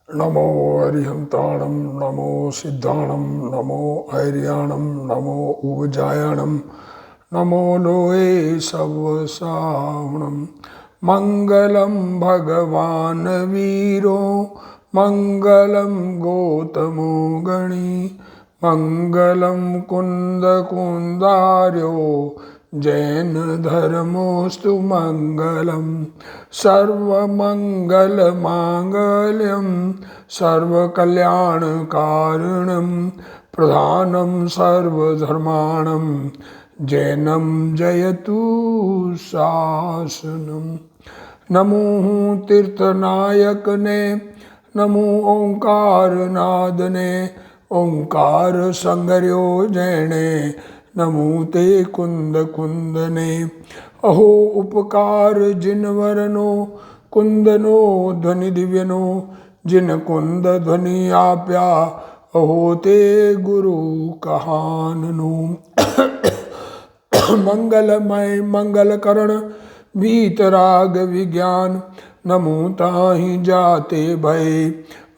नमो अरिहंताणं नमो सिद्धाणं नमो ऐर्याणं नमो ऊर्जायाणं नमो लोये सवसावणं मंगलम भगवान वीरो मंगलम गौतमो गणी मंगलम कुंद कुंदार्यो जैन धर्मोस्तु मंगलम सर्वमंगल मांगल्यम सर्वकल्याणकारणं प्रधानं सर्वधर्माणं जैनम जयतु शासनम। नमो तीर्थनायक ने नमो ओंकार नाद ने ओंकार संगर्यो जैने नमो ते कुंद कुंदने। अहो उपकार जिन वरनो कुंदनो ध्वनि दिव्यनो जिन कुंद ध्वनि आप्या अहो ते गुरु कहाननो। मंगलमय मंगल करण वीतराग विज्ञान नमो ताहि जाते भय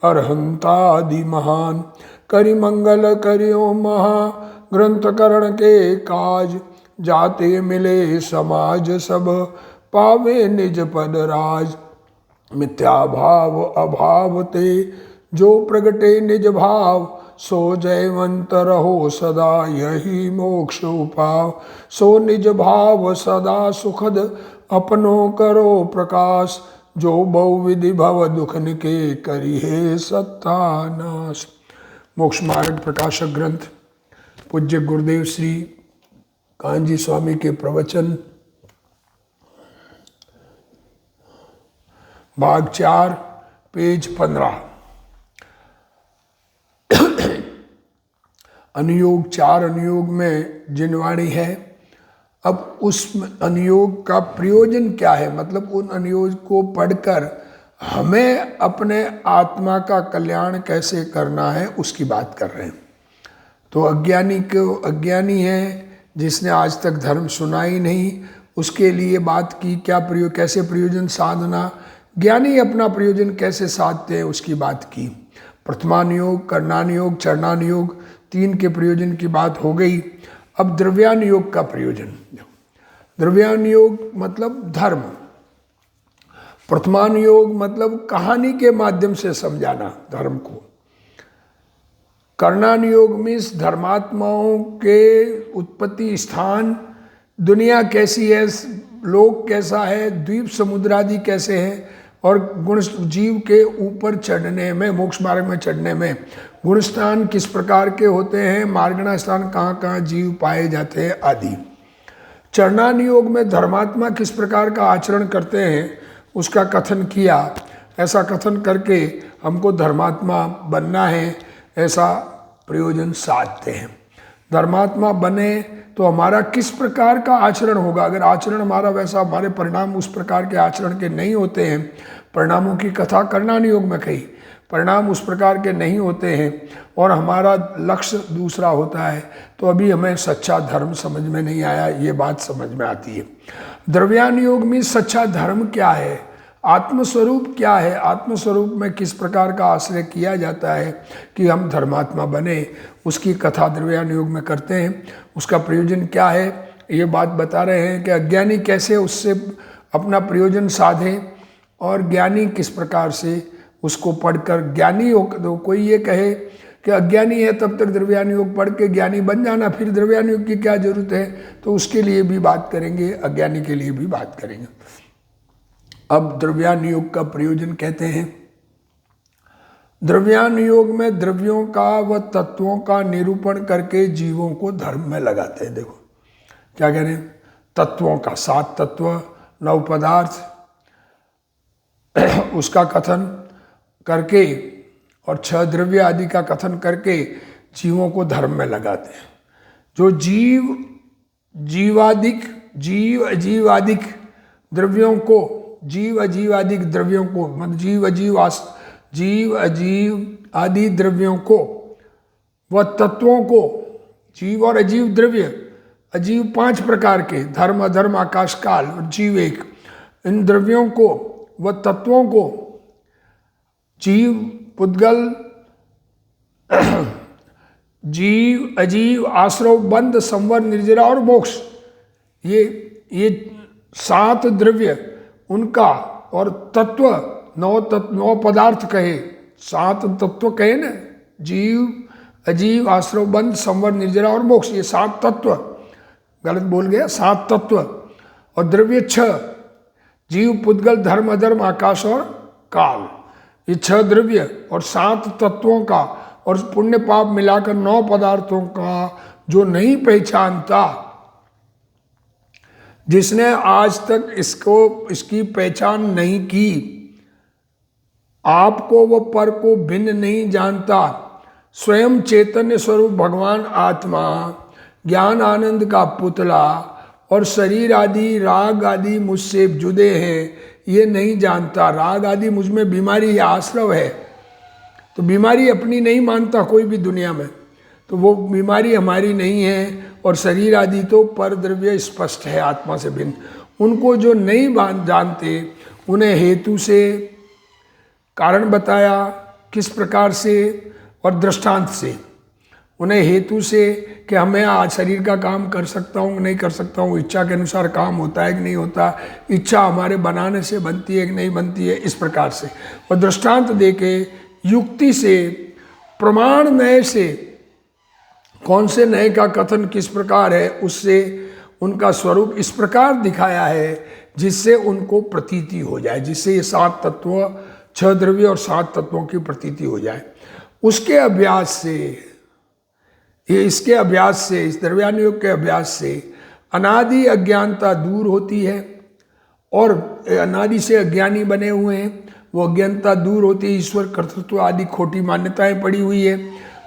अरहंतादि महान। करि मंगल करियो महा ग्रंथ करण के काज जाते मिले समाज सब पावे निज पद राज। मिथ्या भाव अभाव ते जो प्रगटे निज भाव सो जयवंत रहो सदा यही मोक्ष उपाव। सो निज भाव सदा सुखद अपनो करो प्रकाश जो बहुविधि भव दुख निके करी है सत्तानाश। मोक्ष मार्ग प्रकाशक ग्रंथ पूज्य गुरुदेव श्री कांजी स्वामी के प्रवचन भाग 4 पेज 15। अनुयोग 4 अनुयोग में जिनवाणी है। अब उस अनुयोग का प्रयोजन क्या है, मतलब उन अनुयोग को पढ़कर हमें अपने आत्मा का कल्याण कैसे करना है उसकी बात कर रहे हैं। तो अज्ञानी है जिसने आज तक धर्म सुना ही नहीं, उसके लिए बात की क्या प्रयोग, कैसे प्रयोजन साधना, ज्ञानी अपना प्रयोजन कैसे साधते हैं उसकी बात की। प्रथमानुयोग, करणानुयोग, चरणानुयोग 3 के प्रयोजन की बात हो गई। अब द्रव्यानुयोग का प्रयोजन। द्रव्यानुयोग मतलब धर्म, प्रथमानुयोग मतलब कहानी के माध्यम से समझाना धर्म को। कर्णानुयोग मीन्स धर्मात्माओं के उत्पत्ति स्थान, दुनिया कैसी है, लोक कैसा है, द्वीप समुद्र आदि कैसे हैं, और गुण जीव के ऊपर चढ़ने में, मोक्ष मार्ग में चढ़ने में गुण स्थान किस प्रकार के होते हैं, मार्गणा स्थान कहाँ कहाँ जीव पाए जाते हैं आदि। चरणानुयोग में धर्मात्मा किस प्रकार का आचरण करते हैं उसका कथन किया। ऐसा कथन करके हमको धर्मात्मा बनना है ऐसा प्रयोजन साधते हैं। धर्मात्मा बने तो हमारा किस प्रकार का आचरण होगा। अगर आचरण हमारा वैसा, हमारे परिणाम उस प्रकार के आचरण के नहीं होते हैं, परिणामों की कथा कर्णानुयोग में कही, परिणाम उस प्रकार के नहीं होते हैं और हमारा लक्ष्य दूसरा होता है, तो अभी हमें सच्चा धर्म समझ में नहीं आया, ये बात समझ में आती है। द्रव्यानुयोग में सच्चा धर्म क्या है, आत्मस्वरूप क्या है, आत्मस्वरूप में किस प्रकार का आश्रय किया जाता है कि हम धर्मात्मा बने, उसकी कथा द्रव्यानुयोग में करते हैं। उसका प्रयोजन क्या है ये बात बता रहे हैं कि अज्ञानी कैसे उससे अपना प्रयोजन साधे और ज्ञानी किस प्रकार से उसको पढ़कर ज्ञानी हो। तो कोई ये कहे कि अज्ञानी है तब तक द्रव्यानुयोग पढ़ के ज्ञानी बन जाना, फिर द्रव्यानुयोग की क्या जरूरत है, तो उसके लिए भी बात करेंगे, अज्ञानी के लिए भी बात करेंगे। अब द्रव्यानुयोग का प्रयोजन कहते हैं, द्रव्यानुयोग में द्रव्यों का व तत्वों का निरूपण करके जीवों को धर्म में लगाते हैं। देखो क्या कह रहे हैं, तत्वों का 7 तत्व 9 पदार्थ उसका कथन करके और 6 द्रव्य आदि का कथन करके जीवों को धर्म में लगाते हैं। जो जीव अजीवादिक द्रव्यों को, जीव अजीवादिक द्रव्यों को, मतलब जीव अजीव आदि द्रव्यों को व तत्वों को, जीव और अजीव द्रव्य, अजीव 5 प्रकार के, धर्म अधर्म आकाश काल और जीव एक, इन द्रव्यों को व तत्वों को जीव पुद्गल, जीव, अजीव, आश्रव, बंध, संवर, निर्जरा और मोक्ष, ये 7 द्रव्य उनका, और तत्व 9 पदार्थ कहे, 7 तत्व कहे ना, जीव, अजीव, आश्रव, बंध, संवर, निर्जरा और मोक्ष, ये 7 तत्व, गलत बोल गया, 7 तत्व, और द्रव्य 6, जीव, पुद्गल, धर्म, अधर्म, आकाश और काल, ये 6 द्रव्य और 7 तत्वों का, और पुण्य पाप मिलाकर 9 पदार्थों का जो नहीं पहचानता, जिसने आज तक इसकी पहचान नहीं की, आपको व पर को भिन्न नहीं जानता, स्वयं चैतन्य स्वरूप भगवान आत्मा, ज्ञान आनंद का पुतला और शरीर आदि राग आदि मुझसे जुदे हैं, ये नहीं जानता। राग आदि मुझ में बीमारी है, आश्रव है, तो बीमारी अपनी नहीं मानता कोई भी दुनिया में, तो वो बीमारी हमारी नहीं है। और शरीर आदि तो पर द्रव्य स्पष्ट है, आत्मा से भिन्न। उनको जो नहीं जानते, उन्हें हेतु से कारण बताया, किस प्रकार से, और दृष्टांत से। उन्हें हेतु से कि हमें आज शरीर का काम कर सकता हूँ नहीं कर सकता हूँ, इच्छा के अनुसार काम होता है कि नहीं होता, इच्छा हमारे बनाने से बनती है कि नहीं बनती है, इस प्रकार से। और दृष्टांत दे के, युक्ति से, प्रमाण नए से, कौन से नए का कथन किस प्रकार है, उससे उनका स्वरूप इस प्रकार दिखाया है जिससे उनको प्रतीति हो जाए, जिससे ये 7 तत्व, 6 द्रव्य और 7 तत्वों की प्रतीति हो जाए। उसके अभ्यास से, ये इसके अभ्यास से, इस द्रव्यान योग के अभ्यास से अनादि अज्ञानता दूर होती है, और अनादि से अज्ञानी बने हुए हैं, वो अज्ञानता दूर होती है। ईश्वर कर्तृत्व आदि खोटी मान्यताएं पड़ी हुई है,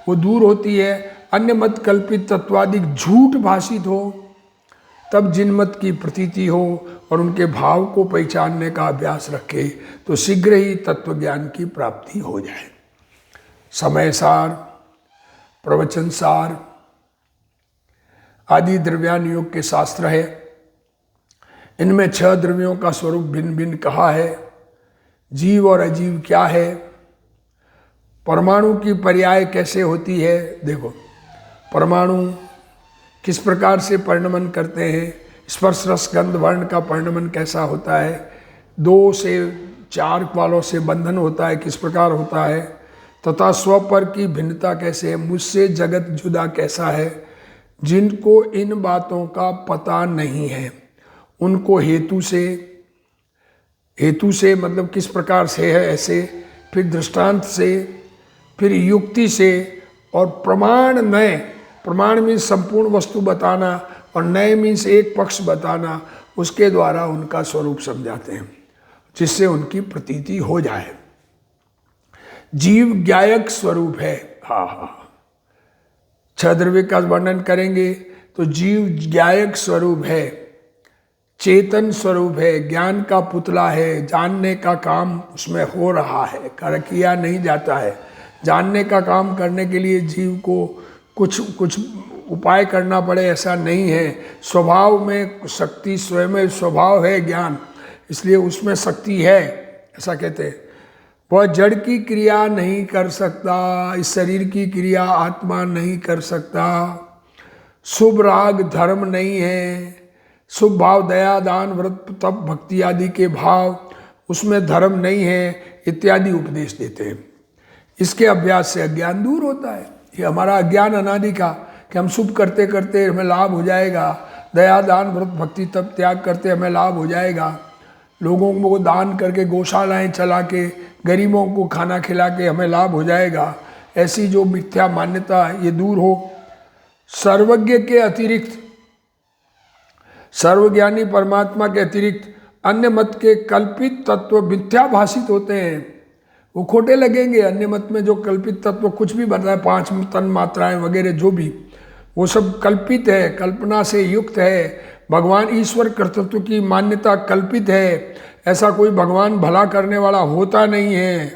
वो दूर होती है। अन्य मत कल्पित तत्वादिक झूठ भाषित हो, तब जिन मत की प्रतीति हो और उनके भाव को पहचानने का अभ्यास रखे, तो शीघ्र ही तत्व ज्ञान की प्राप्ति हो जाए। समय सार, प्रवचन सार आदि द्रव्यान योग के शास्त्र है। इनमें 6 द्रव्यों का स्वरूप भिन्न भिन्न कहा है। जीव और अजीव क्या है, परमाणु की पर्याय कैसे होती है। देखो, परमाणु किस प्रकार से परिणमन करते हैं, स्पर्श रस गंध वर्ण का परिणमन कैसा होता है, 2 से 4 वालों से बंधन होता है किस प्रकार होता है, तथा स्वपर की भिन्नता कैसे है, मुझसे जगत जुदा कैसा है। जिनको इन बातों का पता नहीं है, उनको हेतु से मतलब किस प्रकार से है ऐसे, फिर दृष्टांत से, फिर युक्ति से, और प्रमाण नए, प्रमाण मीन्स संपूर्ण वस्तु बताना, और नए मीन्स एक पक्ष बताना, उसके द्वारा उनका स्वरूप समझाते हैं, जिससे उनकी प्रतीति हो जाए। जीव ज्ञायक स्वरूप है। हाँ, 6 द्रव्य का वर्णन करेंगे तो जीव ज्ञायक स्वरूप है, चेतन स्वरूप है, ज्ञान का पुतला है, जानने का काम उसमें हो रहा है, कर किया नहीं जाता है। जानने का काम करने के लिए जीव को कुछ उपाय करना पड़े ऐसा नहीं है। स्वभाव में शक्ति, स्वयं स्वभाव है ज्ञान, इसलिए उसमें शक्ति है, ऐसा कहते हैं। वह जड़ की क्रिया नहीं कर सकता, इस शरीर की क्रिया आत्मा नहीं कर सकता। शुभ राग धर्म नहीं है, शुभ भाव दया दान व्रत तप भक्ति आदि के भाव उसमें धर्म नहीं है, इत्यादि उपदेश देते हैं। इसके अभ्यास से अज्ञान दूर होता है। ये हमारा अज्ञान अनादि का कि हम शुभ करते करते हमें लाभ हो जाएगा, दया दान व्रत भक्ति तप त्याग करते हमें लाभ हो जाएगा, लोगों को दान करके गौशालाएं चला के गरीबों को खाना खिला के हमें लाभ हो जाएगा, ऐसी जो मिथ्या मान्यता ये दूर हो। सर्वज्ञ के अतिरिक्त, सर्वज्ञानी परमात्मा के अतिरिक्त अन्य मत के कल्पित तत्व मिथ्या भाषित होते हैं, वो खोटे लगेंगे। अन्य मत में जो कल्पित तत्व कुछ भी बन रहा है, 5 तन मात्राएं वगैरह जो भी, वो सब कल्पित है, कल्पना से युक्त है। भगवान ईश्वर कर्तृत्व की मान्यता कल्पित है, ऐसा कोई भगवान भला करने वाला होता नहीं है।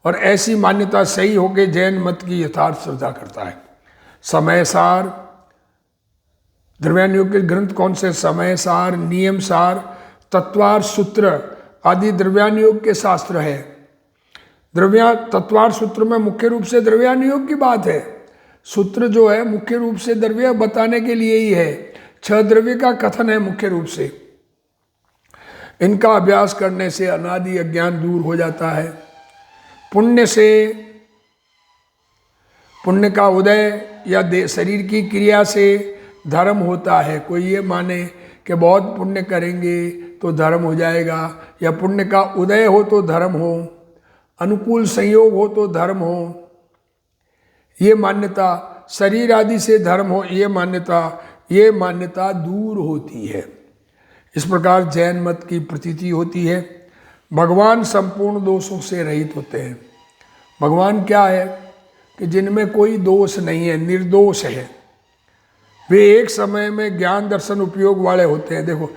और ऐसी मान्यता सही होकर जैन मत की यथार्थ श्रद्धा करता है। समय सार, द्रव्यान योग के ग्रंथ कौन से, समय सार, नियम सार, तत्वार सूत्र आदि द्रव्यान योग के शास्त्र है। द्रव्या तत्वार्थ सूत्र में मुख्य रूप से द्रव्यान योग की बात है। सूत्र जो है मुख्य रूप से द्रव्य बताने के लिए ही है। 6 द्रव्य का कथन है मुख्य रूप से। इनका अभ्यास करने से अनादि अज्ञान दूर हो जाता है। पुण्य से, पुण्य का उदय या शरीर की क्रिया से धर्म होता है। कोई ये माने कि बहुत पुण्य करेंगे तो धर्म हो जाएगा, या पुण्य का उदय हो तो धर्म हो, अनुकूल संयोग हो तो धर्म हो, ये मान्यता, शरीर आदि से धर्म हो, ये मान्यता दूर होती है। इस प्रकार जैन मत की प्रतीति होती है। भगवान संपूर्ण दोषों से रहित होते हैं। भगवान क्या है कि जिनमें कोई दोष नहीं है, निर्दोष है। वे एक समय में ज्ञान दर्शन उपयोग वाले होते हैं। देखो,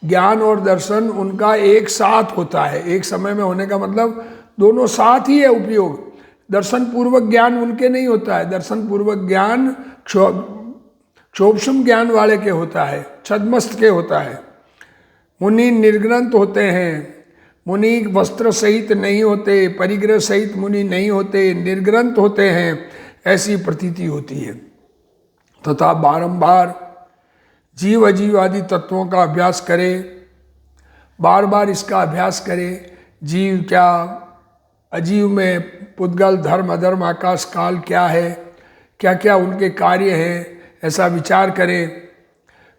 ज्ञान और दर्शन उनका एक साथ होता है। एक समय में होने का मतलब दोनों साथ ही है उपयोग। दर्शन पूर्वक ज्ञान उनके नहीं होता है। दर्शन पूर्वक ज्ञान क्षोभशम ज्ञान वाले के होता है, छद्मस्त के होता है। मुनि निर्ग्रंथ होते हैं। मुनि वस्त्र सहित नहीं होते, परिग्रह सहित मुनि नहीं होते, निर्ग्रंथ होते हैं, ऐसी प्रतीति होती है। तथा बारंबार जीव अजीव आदि तत्वों का अभ्यास करे, बार बार इसका अभ्यास करे। जीव क्या, अजीव में पुद्गल, धर्म, अधर्म, आकाश, काल क्या है, क्या क्या उनके कार्य हैं, ऐसा विचार करें।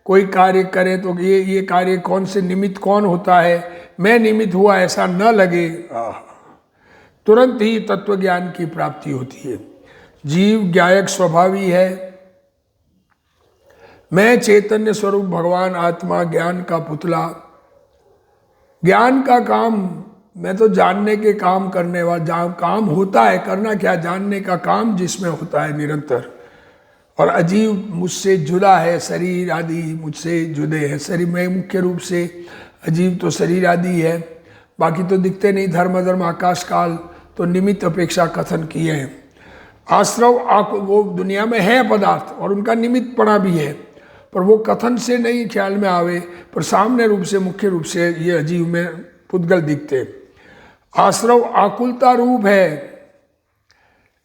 कोई कार्य करे तो ये कार्य कौन से निमित्त कौन होता है, मैं निमित्त हुआ ऐसा न लगे, तुरंत ही तत्व ज्ञान की प्राप्ति होती है। जीव ज्ञायक स्वभावी है। मैं चैतन्य स्वरूप भगवान आत्मा, ज्ञान का पुतला। ज्ञान का काम, मैं तो जानने के काम करने वाला, काम होता है, करना क्या, जानने का काम जिसमें होता है निरंतर। और अजीव मुझसे जुदा है, शरीर आदि मुझसे जुदे हैं। शरीर में मुख्य रूप से अजीव तो शरीर आदि है, बाकी तो दिखते नहीं। धर्म, अधर्म, आकाश, काल तो निमित्त अपेक्षा कथन किए हैं। आश्रव वो दुनिया में है पदार्थ और उनका निमित्त पड़ा भी है, पर वो कथन से नहीं ख्याल में आवे, पर सामने रूप से, मुख्य रूप से ये अजीव में पुद्गल दिखते। आश्रव आकुलता रूप है।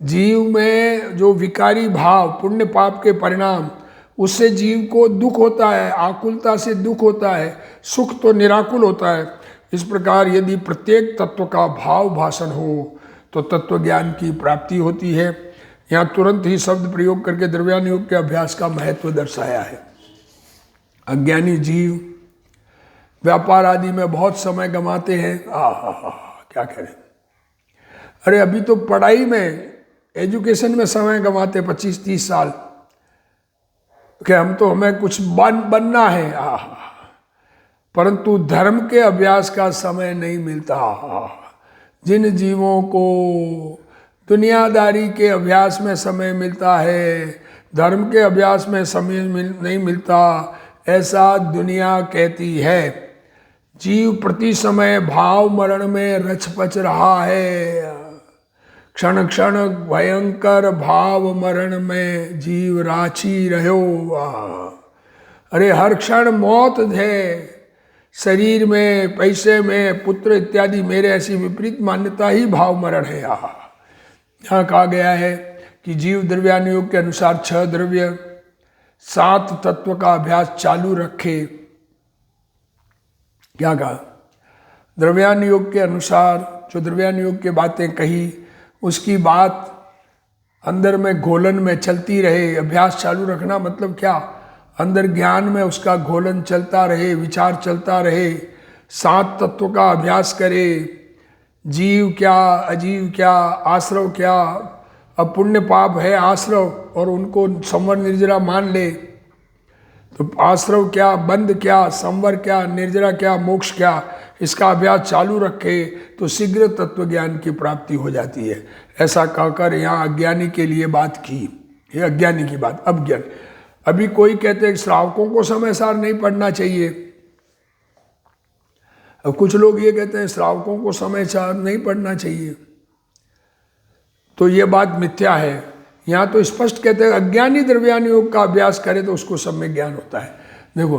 जीव में जो विकारी भाव, पुण्य पाप के परिणाम, उससे जीव को दुख होता है, आकुलता से दुख होता है, सुख तो निराकुल होता है। इस प्रकार यदि प्रत्येक तत्व का भाव भाषण हो तो तत्व ज्ञान की प्राप्ति होती है। यहाँ तुरंत ही शब्द प्रयोग करके द्रव्यान योग के अभ्यास का महत्व दर्शाया है। अज्ञानी जीव व्यापार आदि में बहुत समय गंवाते हैं। क्या करें, अरे अभी तो पढ़ाई में, एजुकेशन में समय गंवाते 25-30 साल कि हमें कुछ बनना है, परंतु धर्म के अभ्यास का समय नहीं मिलता। जिन जीवों को दुनियादारी के अभ्यास में समय मिलता है, धर्म के अभ्यास में समय नहीं मिलता, ऐसा दुनिया कहती है। जीव प्रति समय भाव मरण में रचपच रहा है। क्षण क्षण भयंकर भाव मरण में जीव राची रहो। अरे हर क्षण मौत है। शरीर में, पैसे में, पुत्र इत्यादि मेरे, ऐसी विपरीत मान्यता ही भाव मरण है। यहाँ कहा गया है कि जीव द्रव्यान योग के अनुसार 6 द्रव्य 7 तत्व का अभ्यास चालू रखे। क्या कहा? द्रव्यान योग के अनुसार जो द्रव्यान योग की बातें कही, उसकी बात अंदर में घोलन में चलती रहे। अभ्यास चालू रखना मतलब क्या? अंदर ज्ञान में उसका घोलन चलता रहे, विचार चलता रहे। 7 तत्व का अभ्यास करे। जीव क्या, अजीव क्या, आश्रव क्या। अब पुण्य पाप है आश्रव, और उनको संवर निर्जरा मान ले तो आश्रव क्या, बंध क्या, संवर क्या, निर्जरा क्या, मोक्ष क्या, इसका अभ्यास चालू रखे तो शीघ्र तत्व ज्ञान की प्राप्ति हो जाती है। ऐसा कहकर यहाँ अज्ञानी के लिए बात की। ये अज्ञानी की बात। अब ज्ञान, अभी कोई कहते हैं श्रावकों को समय सार नहीं पढ़ना चाहिए। अब कुछ लोग ये कहते हैं श्रावकों को समय सार नहीं पढ़ना चाहिए, तो ये बात मिथ्या है। यहाँ तो स्पष्ट कहते हैं अज्ञानी द्रव्यान योग का अभ्यास करे तो उसको सम्यक ज्ञान होता है। देखो,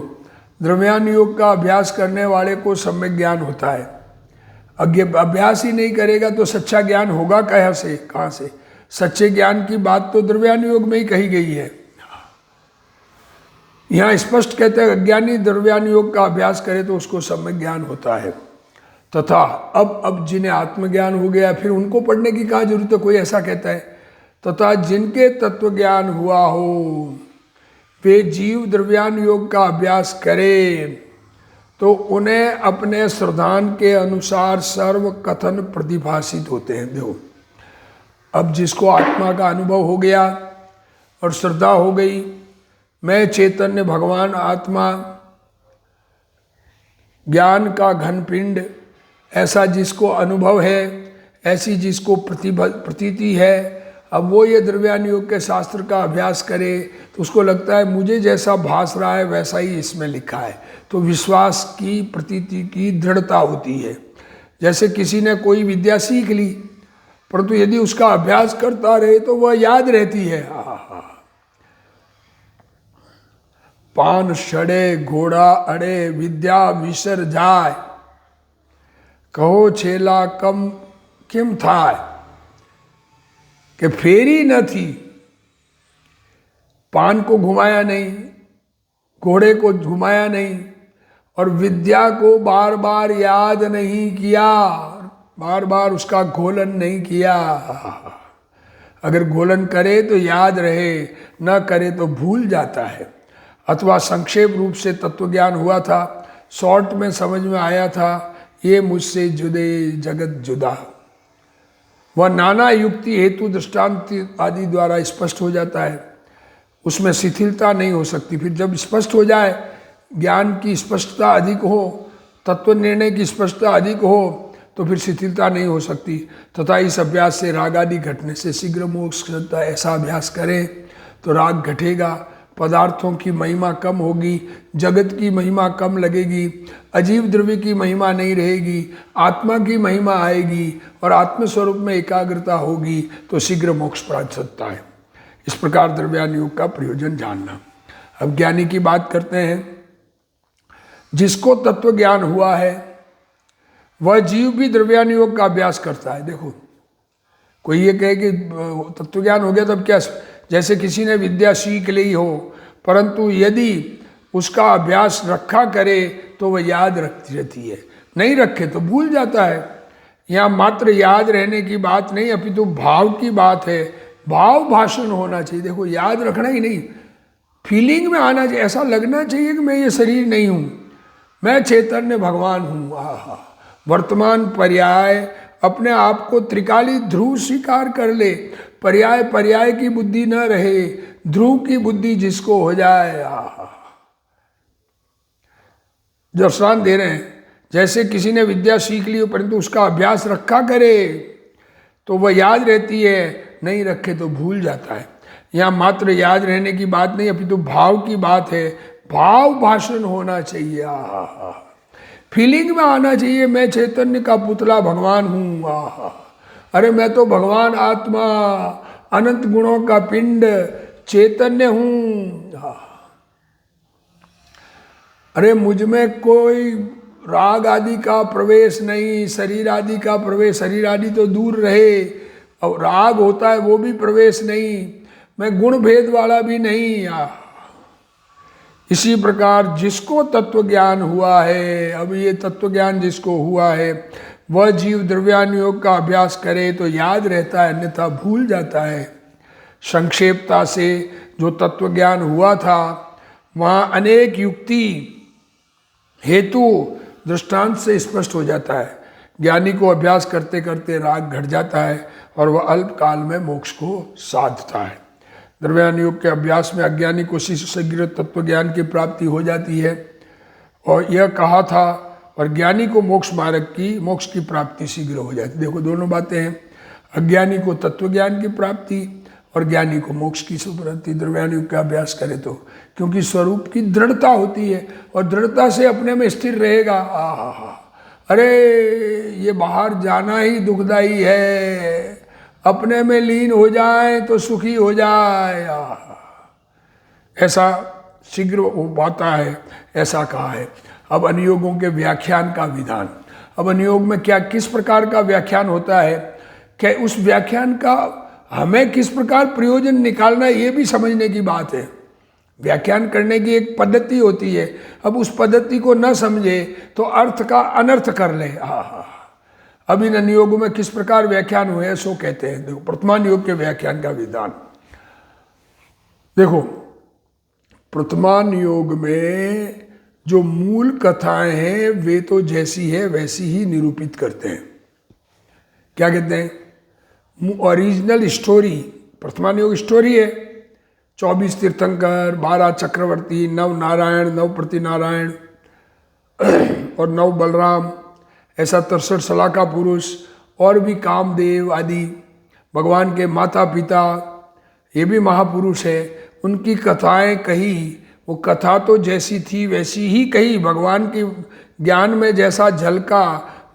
द्रव्यान योग का अभ्यास करने वाले को सम्यक ज्ञान होता है। अभ्यास ही नहीं करेगा तो सच्चा ज्ञान होगा कहाँ से? सच्चे ज्ञान की बात तो द्रव्यान योग में ही कही गई है। यहाँ स्पष्ट कहते हैं अज्ञानी द्रव्यान योग का अभ्यास करे तो उसको सम्यक ज्ञान होता है। तथा अब जिन्हें आत्मज्ञान हो गया फिर उनको पढ़ने की क्या जरूरत है? कोई ऐसा कहता है। तथा जिनके तत्व ज्ञान हुआ हो वे जीव द्रव्यान योग का अभ्यास करें तो उन्हें अपने श्रद्धान के अनुसार सर्व कथन प्रतिभाषित होते हैं। देखो, अब जिसको आत्मा का अनुभव हो गया और श्रद्धा हो गई, मैं चैतन्य भगवान आत्मा ज्ञान का घन पिंड, ऐसा जिसको अनुभव है, ऐसी जिसको प्रतीति है, अब वो ये द्रव्यान योग के शास्त्र का अभ्यास करे तो उसको लगता है मुझे जैसा भास रहा है वैसा ही इसमें लिखा है, तो विश्वास की प्रतीति की दृढ़ता होती है। जैसे किसी ने कोई विद्या सीख ली परंतु यदि उसका अभ्यास करता रहे तो वह याद रहती है। पान सड़े घोड़ा अड़े विद्या विसर जाए, कहो छेला कम किम थाय, कि फेरी न थी, पान को घुमाया नहीं, घोड़े को घुमाया नहीं और विद्या को बार बार याद नहीं किया, बार बार उसका घोलन नहीं किया। अगर घोलन करे तो याद रहे, न करे तो भूल जाता है। अथवा संक्षेप रूप से तत्वज्ञान हुआ था, शॉर्ट में समझ में आया था, ये मुझसे जुदे जगत जुदा, वह नाना युक्ति हेतु दृष्टांत आदि द्वारा स्पष्ट हो जाता है, उसमें शिथिलता नहीं हो सकती। फिर जब स्पष्ट हो जाए, ज्ञान की स्पष्टता अधिक हो, तत्व निर्णय की स्पष्टता अधिक हो, तो फिर शिथिलता नहीं हो सकती। तथा इस अभ्यास से राग आदि घटने से शीघ्र मोक्ष करता, ऐसा अभ्यास करें तो राग घटेगा, पदार्थों की महिमा कम होगी, जगत की महिमा कम लगेगी, अजीव द्रव्य की महिमा नहीं रहेगी, आत्मा की महिमा आएगी और आत्मस्वरूप में एकाग्रता होगी तो शीघ्र मोक्ष प्राप्त सकता है। इस प्रकार द्रव्यान योग का प्रयोजन जानना। अब ज्ञानी की बात करते हैं। जिसको तत्व ज्ञान हुआ है वह जीव भी द्रव्यान योग का अभ्यास करता है। देखो, कोई ये कहे कि तत्व ज्ञान हो गया तब क्या, जैसे किसी ने विद्या सीख ली हो परंतु यदि उसका अभ्यास रखा करे तो वह याद रखती रहती है, नहीं रखे तो भूल जाता है। यहाँ मात्र याद रहने की बात नहीं अपितु भाव की बात है, भाव भाषण होना चाहिए। देखो, याद रखना ही नहीं, फीलिंग में आना चाहिए, ऐसा लगना चाहिए कि मैं ये शरीर नहीं हूँ, मैं चैतन्य भगवान हूँ। वर्तमान पर्याय अपने आप को त्रिकाली ध्रुव स्वीकार कर ले, पर्याय पर्याय की बुद्धि न रहे, ध्रुव की बुद्धि जिसको हो जाए। दृष्टांत दे रहे हैं, जैसे किसी ने विद्या सीख ली हो परंतु उसका अभ्यास रखा करे तो वह याद रहती है, नहीं रखे तो भूल जाता है। यहाँ मात्र याद रहने की बात नहीं अपितु भाव की बात है, भाव भाषण होना चाहिए। फीलिंग में आना चाहिए, मैं चैतन्य का पुतला भगवान हूँ। अरे मैं तो भगवान आत्मा अनंत गुणों का पिंड चैतन्य हूँ। अरे मुझ में कोई राग आदि का प्रवेश नहीं, शरीर आदि का प्रवेश, शरीर आदि तो दूर रहे, और राग होता है वो भी प्रवेश नहीं, मैं गुण भेद वाला भी नहीं। इसी प्रकार जिसको तत्व ज्ञान हुआ है, अब ये तत्व ज्ञान जिसको हुआ है वह जीव द्रव्यान योग का अभ्यास करे तो याद रहता है, अन्यथा भूल जाता है। संक्षेपता से जो तत्व ज्ञान हुआ था वहाँ अनेक युक्ति हेतु दृष्टांत से स्पष्ट हो जाता है। ज्ञानी को अभ्यास करते करते राग घट जाता है और वह अल्प काल में मोक्ष को साधता है। द्रव्यान योग के अभ्यास में अज्ञानी को शीघ्र तत्व ज्ञान की प्राप्ति हो जाती है, और यह कहा था, और ज्ञानी को मोक्ष मार्ग की मोक्ष की प्राप्ति शीघ्र हो जाती है। देखो, दोनों बातें हैं, अज्ञानी को तत्व ज्ञान की प्राप्ति और ज्ञानी को मोक्ष की सुप्राप्ति। द्रव्यान योग का अभ्यास करे तो, क्योंकि स्वरूप की दृढ़ता होती है और दृढ़ता से अपने में स्थिर रहेगा। अरे ये बाहर जाना ही दुखदाई है, अपने में लीन हो जाए तो सुखी हो जाए, ऐसा शीघ्र हो पाता है, ऐसा कहा है। अब अनुयोगों के व्याख्यान का विधान। अब अनुयोग में क्या किस प्रकार का व्याख्यान होता है, क्या उस व्याख्यान का हमें किस प्रकार प्रयोजन निकालना है, ये भी समझने की बात है। व्याख्यान करने की एक पद्धति होती है, अब उस पद्धति को न समझे तो अर्थ का अनर्थ कर ले। अब इन अनुयोगों में किस प्रकार व्याख्यान हुए हैं सो कहते हैं। देखो प्रथमान योग के व्याख्यान का विधान देखो। प्रथमान योग में जो मूल कथाएं हैं वे तो जैसी है वैसी ही निरूपित करते हैं। क्या कहते हैं? Original story. प्रथमान योग स्टोरी है। 24 तीर्थंकर, 12 चक्रवर्ती, 9 नारायण, 9 प्रतिनारायण और 9 बलराम, ऐसा 63 सलाका पुरुष और भी कामदेव आदि भगवान के माता पिता, ये भी महापुरुष है। उनकी कथाएं कही, वो कथा तो जैसी थी वैसी ही कही, भगवान के ज्ञान में जैसा झलका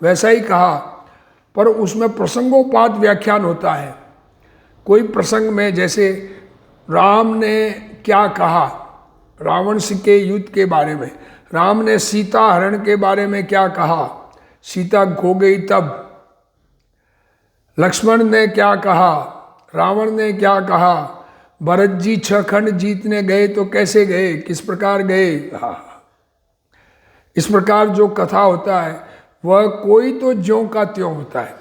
वैसा ही कहा, पर उसमें प्रसंगोपात व्याख्यान होता है। कोई प्रसंग में जैसे राम ने क्या कहा रावण से के युद्ध के बारे में, राम ने सीता हरण के बारे में क्या कहा, सीता खो गई तब, लक्ष्मण ने क्या कहा, रावण ने क्या कहा, भरत जी 6 खंड जीतने गए तो कैसे गए, किस प्रकार गए। इस प्रकार जो कथा होता है वह कोई तो ज्यों का त्यों होता है,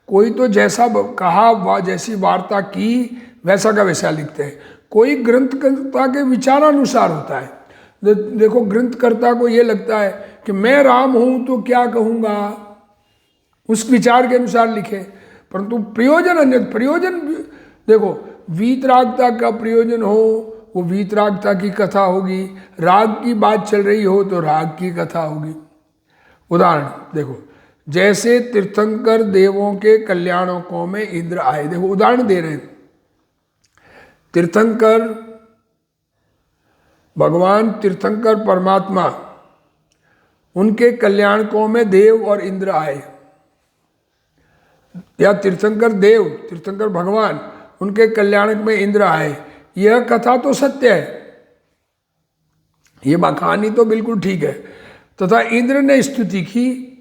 कोई तो जैसा कहा वह जैसी वार्ता की वैसा का वैसा लिखते हैं, कोई ग्रंथकर्ता के विचारानुसार होता है। देखो ग्रंथकर्ता को ये लगता है कि मैं राम हूं तो क्या कहूँगा, उस विचार के अनुसार लिखे, परंतु प्रयोजन अन्य प्रयोजन। देखो वीतरागता का प्रयोजन हो वो वीतरागता की कथा होगी, राग की बात चल रही हो तो राग की कथा होगी। उदाहरण देखो, जैसे तीर्थंकर देवों के कल्याणकों में इंद्र आए। देखो उदाहरण दे रहे हैं, तीर्थंकर भगवान तीर्थंकर परमात्मा, उनके कल्याणकों में देव और इंद्र आए, या तीर्थंकर देव तीर्थंकर भगवान उनके कल्याणक में इंद्र आए। यह कथा तो सत्य है, ये कहानी तो बिल्कुल ठीक है। तथा इंद्र ने स्तुति की।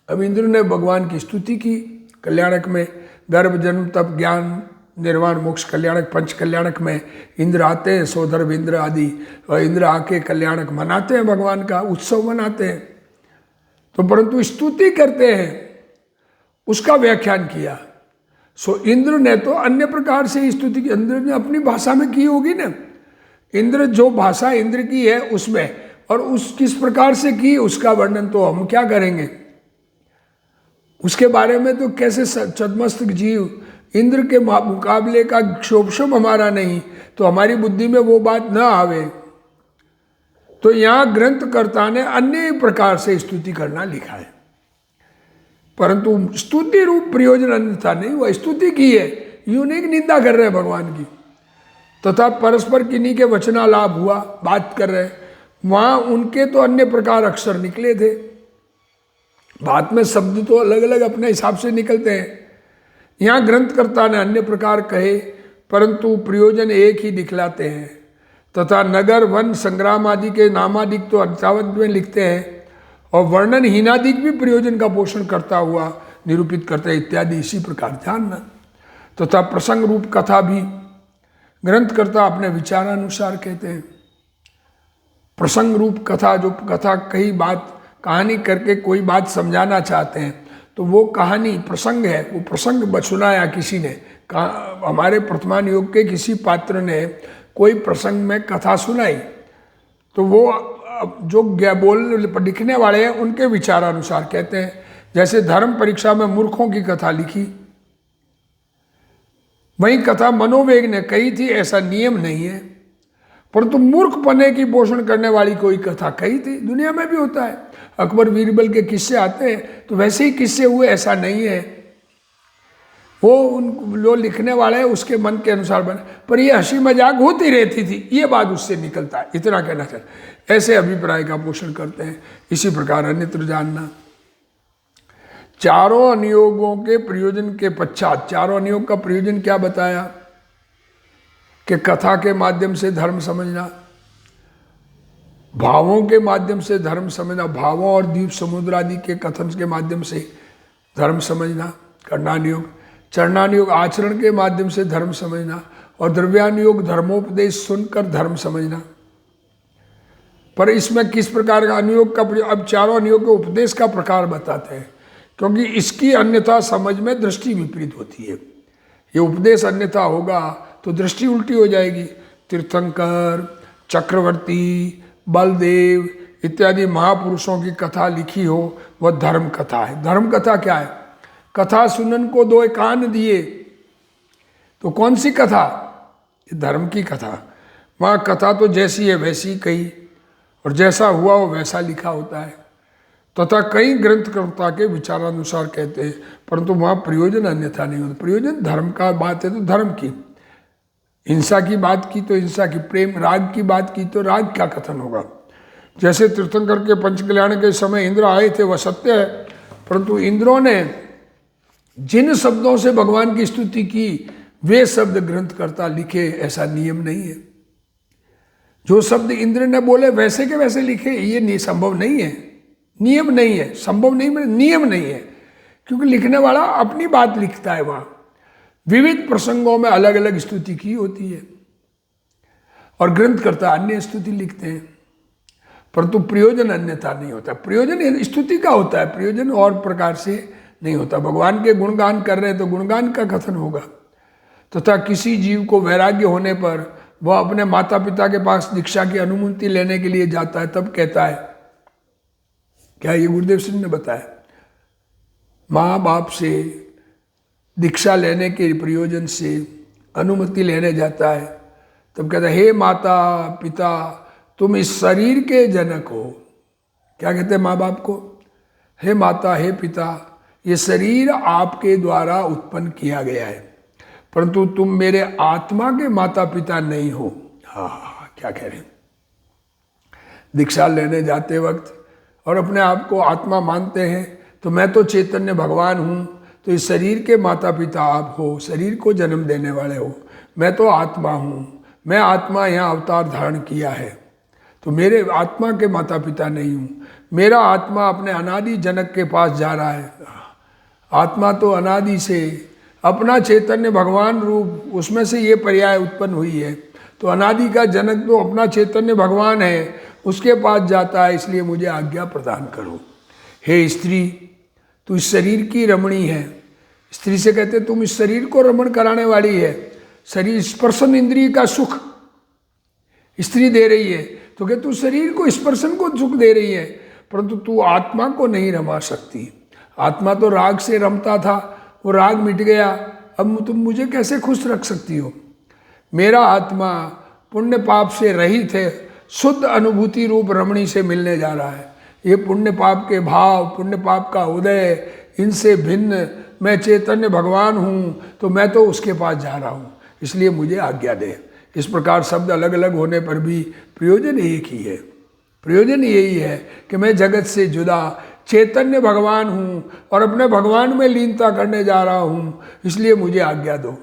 अब इंद्र ने भगवान की स्तुति की कल्याणक में, गर्भ जन्म तप ज्ञान निर्वाण मोक्ष कल्याणक पंच कल्याणक में इंद्र आते हैं, सोधर्भ इंद्र आदि, और इंद्र आके कल्याणक मनाते हैं, भगवान का उत्सव मनाते हैं। तो परंतु स्तुति करते हैं, उसका व्याख्यान किया। सो इंद्र ने तो अन्य प्रकार से स्तुति की, इंद्र ने अपनी भाषा में की होगी ना। इंद्र जो भाषा इंद्र की है उसमें, और उस किस प्रकार से की उसका वर्णन तो हम क्या करेंगे, उसके बारे में तो कैसे चतमस्तक जीव इंद्र के मुकाबले का क्षोभ हमारा नहीं, तो हमारी बुद्धि में वो बात न आवे। तो यहाँ ग्रंथकर्ता ने अन्य प्रकार से स्तुति करना लिखा है, परंतु स्तुति रूप प्रयोजन अन्यथा नहीं। वह स्तुति की है, यूं नहीं निंदा कर रहे हैं भगवान की। तथा परस्पर किन्हीं के वचनालाप हुआ, बात कर रहे हैं, वहाँ उनके तो अन्य प्रकार अक्षर निकले थे। बात में शब्द तो अलग अलग अपने हिसाब से निकलते हैं। यहाँ ग्रंथकर्ता ने अन्य प्रकार कहे, परंतु प्रयोजन एक ही दिखलाते हैं। तथा नगर वन संग्राम आदि के नामादिक तो अर्चावत में लिखते हैं, और वर्णन हीनादिक भी प्रयोजन का पोषण करता हुआ निरूपित करते हैं इत्यादि। इसी प्रकार जानना। तथा प्रसंग रूप कथा भी ग्रंथकर्ता अपने विचारानुसार कहते हैं। प्रसंग रूप कथा, जो कथा कई बात कहानी करके कोई बात समझाना चाहते हैं, तो वो कहानी प्रसंग है। वो प्रसंग सुनाया किसी ने, हमारे प्रथमान योग के किसी पात्र ने कोई प्रसंग में कथा सुनाई, तो वो जो लिखने वाले हैं उनके विचारानुसार कहते हैं। जैसे धर्म परीक्षा में मूर्खों की कथा लिखी, वही कथा मनोवेग ने कही थी, ऐसा नियम नहीं है, परंतु मूर्ख पने की पोषण करने वाली कोई कथा कही थी। दुनिया में भी होता है, अकबर बीरबल के किस्से आते हैं तो वैसे ही किस्से हुए, ऐसा नहीं है। वो उन जो लिखने वाले हैं उसके मन के अनुसार बने, पर ये हंसी मजाक होती रहती थी, ये बात उससे निकलता है, इतना कहना चाहिए। ऐसे अभिप्राय का पोषण करते हैं। इसी प्रकार अन्यत्र जानना। चारों अनुयोगों के प्रयोजन के पश्चात, चारों अनुयोग का प्रयोजन क्या बताया कि कथा के माध्यम से धर्म समझना, भावों के माध्यम से धर्म समझना, भावों और द्वीप समुद्र आदि के कथन के माध्यम से धर्म समझना कर्णान योग, चरणान योग आचरण के माध्यम से धर्म समझना, और द्रव्यान योग धर्मोपदेश सुनकर धर्म समझना। पर इसमें किस प्रकार का अनुयोग का प्रयोग, अब चारों अनुयोग के उपदेश का प्रकार बताते हैं, क्योंकि इसकी अन्यथा समझ में दृष्टि विपरीत होती है। ये उपदेश अन्यथा होगा तो दृष्टि उल्टी हो जाएगी। तीर्थंकर, चक्रवर्ती, बलदेव इत्यादि महापुरुषों की कथा लिखी हो वह धर्म कथा है। धर्म कथा क्या है? कथा सुनन को दो कान दिए, तो कौन सी कथा? ये धर्म की कथा। वहाँ कथा तो जैसी है वैसी कही, और जैसा हुआ वो वैसा लिखा होता है, तथा कई ग्रंथकर्ता के विचारानुसार कहते हैं, परंतु वहाँ प्रयोजन अन्यथा नहीं होता। प्रयोजन धर्म का बात है तो धर्म की, हिंसा की बात की तो हिंसा की, प्रेम राग की बात की तो राग का कथन होगा। जैसे तीर्थंकर के पंचकल्याण के समय इंद्र आए थे वह सत्य है, परंतु इंद्रों ने जिन शब्दों से भगवान की स्तुति की वे शब्द ग्रंथकर्ता लिखे, ऐसा नियम नहीं है। जो शब्द इंद्र ने बोले वैसे के वैसे लिखे, ये संभव नहीं है, नियम नहीं है। संभव नहीं मतलब नियम नहीं है, क्योंकि लिखने वाला अपनी बात लिखता है। वहाँ विविध प्रसंगों में अलग अलग स्तुति की होती है, और ग्रंथकर्ता अन्य स्तुति लिखते हैं, परंतु प्रयोजन अन्यथा नहीं होता। प्रयोजन स्तुति का होता है, प्रयोजन और प्रकार से नहीं होता। भगवान के गुणगान कर रहे हैं तो गुणगान का कथन होगा। तथा किसी जीव को वैराग्य होने पर वह अपने माता पिता के पास दीक्षा की अनुमति लेने के लिए जाता है, तब कहता है, क्या ये गुरुदेव सिंह ने बताया, माँ बाप से दीक्षा लेने के प्रयोजन से अनुमति लेने जाता है, तब कहता है, हे माता पिता तुम इस शरीर के जनक हो। क्या कहते हैं माँ बाप को? हे माता हे पिता, ये शरीर आपके द्वारा उत्पन्न किया गया है, परंतु तुम मेरे आत्मा के माता पिता नहीं हो। हाँ, क्या कह रहे हैं? दीक्षा लेने जाते वक्त और अपने आप को आत्मा मानते हैं, तो मैं तो चैतन्य भगवान हूँ, तो इस शरीर के माता पिता आप हो, शरीर को जन्म देने वाले हो। मैं तो आत्मा हूँ, मैं आत्मा यहाँ अवतार धारण किया है, तो मेरे आत्मा के माता पिता नहीं हूँ। मेरा आत्मा अपने अनादि जनक के पास जा रहा है। आत्मा तो अनादि से अपना चैतन्य भगवान रूप, उसमें से ये पर्याय उत्पन्न हुई है, तो अनादि का जनक तो अपना चैतन्य भगवान है, उसके पास जाता है। इसलिए मुझे आज्ञा प्रदान करो। हे स्त्री, तू इस शरीर की रमणी है। स्त्री से कहते तुम इस शरीर को रमण कराने वाली है। शरीर स्पर्शन इंद्रिय का सुख स्त्री दे रही है, तो क्या तू शरीर को स्पर्शन को सुख दे रही है, परंतु तू आत्मा को नहीं रमा सकती। आत्मा तो राग से रमता था, वो राग मिट गया, अब तुम मुझे कैसे खुश रख सकती हो? मेरा आत्मा पुण्य पाप से रहित है, शुद्ध अनुभूति रूप रमणी से मिलने जा रहा है। ये पुण्य पाप के भाव, पुण्य पाप का उदय, इनसे भिन्न मैं चैतन्य भगवान हूँ, तो मैं तो उसके पास जा रहा हूँ, इसलिए मुझे आज्ञा दे। इस प्रकार शब्द अलग अलग होने पर भी प्रयोजन एक ही है। प्रयोजन यही है कि मैं जगत से जुदा चैतन्य भगवान हूँ और अपने भगवान में लीनता करने जा रहा हूँ, इसलिए मुझे आज्ञा दो।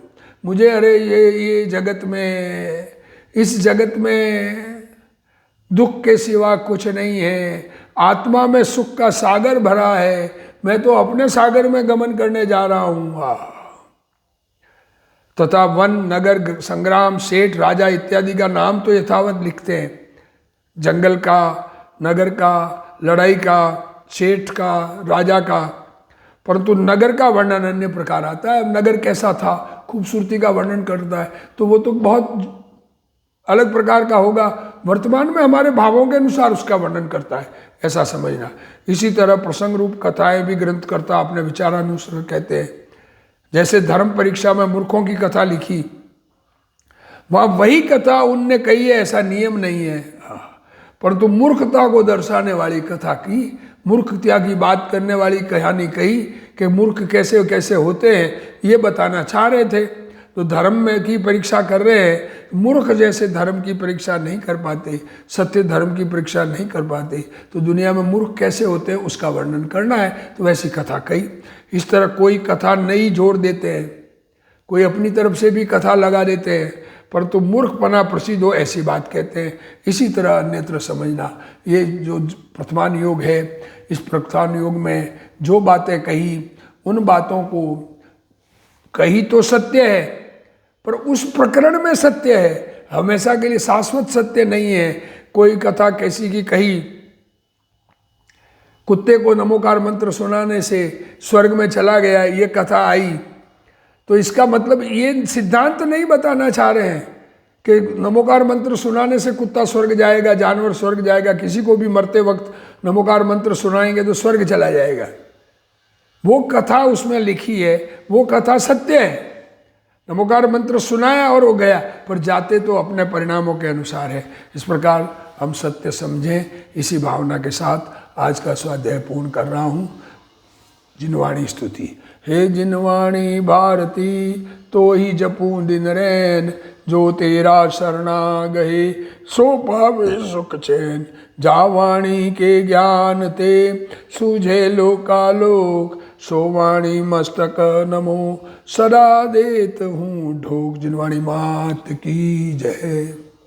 मुझे अरे ये जगत में, इस जगत में दुख के सिवा कुछ नहीं है, आत्मा में सुख का सागर भरा है, मैं तो अपने सागर में गमन करने जा रहा हूँ। तथा वन, नगर, संग्राम, सेठ, राजा इत्यादि का नाम तो यथावत लिखते हैं, जंगल का, नगर का, लड़ाई का, सेठ का, राजा का, परंतु नगर का वर्णन अन्य प्रकार आता है। नगर कैसा था, खूबसूरती का वर्णन करता है, तो वो तो बहुत अलग प्रकार का होगा। वर्तमान में हमारे भावों के अनुसार उसका वर्णन करता है, ऐसा समझना। इसी तरह प्रसंग रूप कथाएं भी ग्रंथकर्ता अपने विचारानुसार कहते हैं। जैसे धर्म परीक्षा में मूर्खों की कथा लिखी, वहाँ वही कथा उनने कही है, ऐसा नियम नहीं है, परंतु मूर्खता को दर्शाने वाली कथा की, मूर्खता की बात करने वाली कहानी कही कि मूर्ख कैसे कैसे होते हैं, ये बताना चाह रहे थे। तो धर्म में की परीक्षा कर रहे हैं, मूर्ख जैसे धर्म की परीक्षा नहीं कर पाते, सत्य धर्म की परीक्षा नहीं कर पाते, तो दुनिया में मूर्ख कैसे होते हैं उसका वर्णन करना है, तो वैसी कथा कही। इस तरह कोई कथा नई जोड़ देते हैं, कोई अपनी तरफ से भी कथा लगा देते हैं, परंतु मूर्खपना प्रसिद्ध हो ऐसी बात कहते हैं। इसी तरह अन्यत्र समझना। ये जो प्रथमान योग है, इस प्रथमान योग में जो बातें कही, उन बातों को कही तो सत्य है, पर उस प्रकरण में सत्य है, हमेशा के लिए शाश्वत सत्य नहीं है। कोई कथा कैसी की कही, कुत्ते को नमोकार मंत्र सुनाने से स्वर्ग में चला गया, ये कथा आई, तो इसका मतलब ये सिद्धांत नहीं बताना चाह रहे हैं कि नमोकार मंत्र सुनाने से कुत्ता स्वर्ग जाएगा, जानवर स्वर्ग जाएगा। किसी को भी मरते वक्त नमोकार मंत्र सुनाएंगे तो स्वर्ग चला जाएगा। वो कथा उसमें लिखी है, वो कथा सत्य है। नमोकार मंत्र सुनाया और वो गया, पर जाते तो अपने परिणामों के अनुसार है। इस प्रकार हम सत्य समझें, इसी भावना के साथ आज का स्वाध्याय पूर्ण कर रहा हूँ। जिनवाणी स्तुति। हे जिनवाणी भारती, तो ही जपूं दिन रैन, जो तेरा शरणा गए, सो पावे सुख चैन। जा वाणी के ज्ञान ते, सूझे लोकालोक, सो वाणी मस्तक नमो, सदा देत हूँ ढोक। जिनवाणी मात की जय।